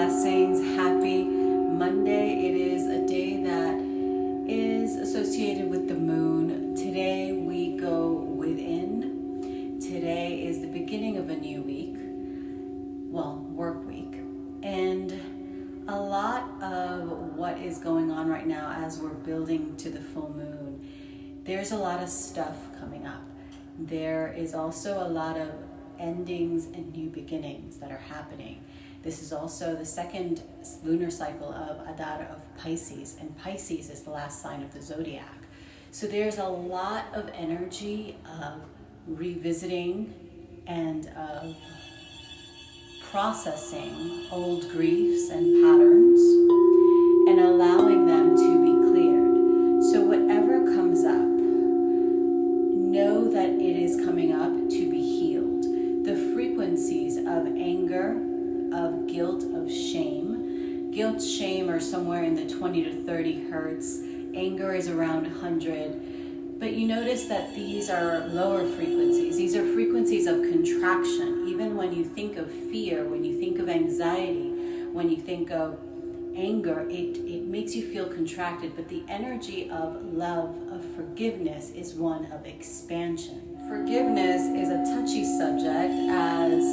blessings. Happy Monday. It is a day that is associated with the moon. Today we go within. Today is the beginning of a new week. Well, work week. And a lot of what is going on right now as we're building to the full moon, there's a lot of stuff coming up. There is also a lot of endings and new beginnings that are happening. This is also the second lunar cycle of Adar of Pisces, and Pisces is the last sign of the zodiac. So there's a lot of energy of revisiting and of processing old griefs and patterns and allowing them to be cleared. So whatever comes up, know that it is coming up to be healed. The frequencies of anger, of guilt, of shame. Guilt, shame are somewhere in the 20 to 30 hertz. Anger is around 100. But you notice that these are lower frequencies. These are frequencies of contraction. Even when you think of fear, when you think of anxiety, when you think of anger, it makes you feel contracted. But the energy of love, of forgiveness, is one of expansion. Forgiveness is a touchy subject, as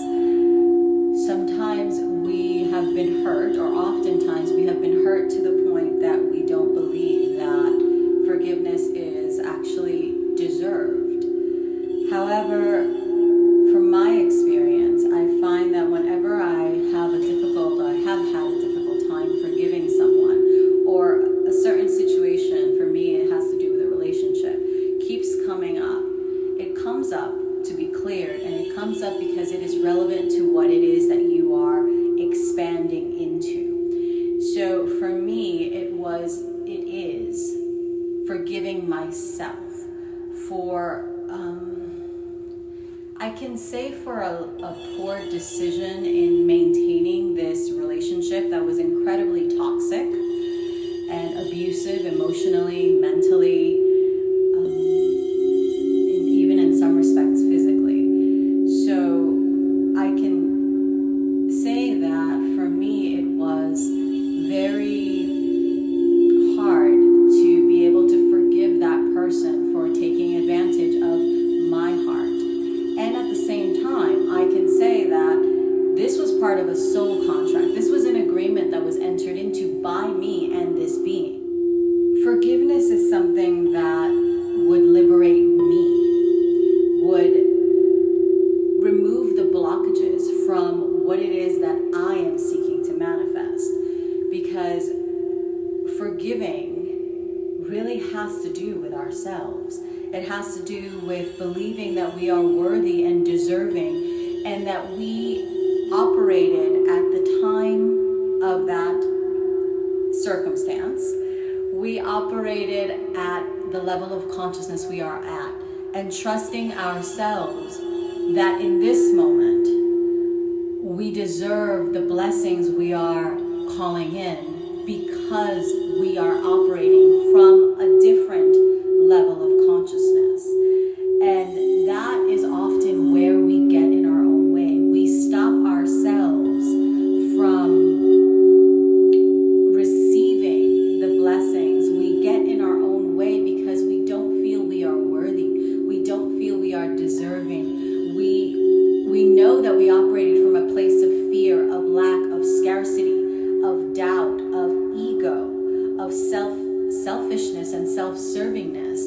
sometimes we have been hurt, or oftentimes we have been hurt to the point that we don't believe that forgiveness is actually deserved. However, from my experience, I find that whenever I have had a difficult time forgiving someone, or a certain situation, for me it has to do with a relationship, keeps coming up. It comes up to be cleared, and it comes up because it is relevant to what it is that you are expanding into. So for me, it is forgiving myself for, I can say for a poor decision in maintaining this relationship that was incredibly toxic and abusive emotionally, mentally, and even in some respects physically. So I can say that for me it was very hard to be able to forgive that person for taking advantage of my heart. And at the same time, I can say that this was part of a soul contract. This was an agreement that was entered into by me and this being. Forgiveness is something that would liberate me, would remove the blockages from what it is that I am seeking to manifest. Because forgiving really has to do with ourselves. It has to do with believing that we are worthy and deserving, and that we operated at the time of that circumstance. We operated at the level of consciousness we are at, and trusting ourselves that in this moment we deserve the blessings we are calling in, because we are operating from a different level of consciousness. And that is often where we get in our own way. We stop ourselves from receiving the blessings. We get in our own way because we don't feel we are worthy. We don't feel we are deserving. We know that we operated from a place of fear, of lack, of scarcity, of doubt, of ego, of selfishness and self-servingness.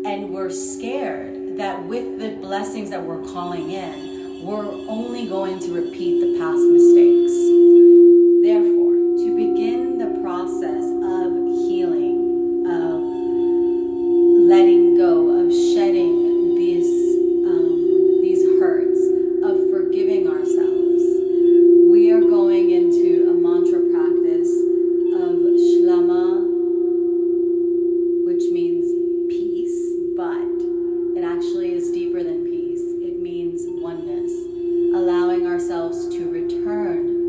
And we're scared that with the blessings that we're calling in, we're only going to repeat the past mistakes. Therefore, to begin the process of healing, of letting go, of shedding these hurts, of forgiving ourselves, we are going into a mantra practice of Shlama, which means peace, but it actually is deeper than peace. It means oneness, allowing ourselves to return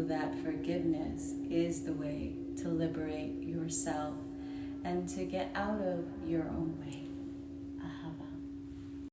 that forgiveness is the way to liberate yourself and to get out of your own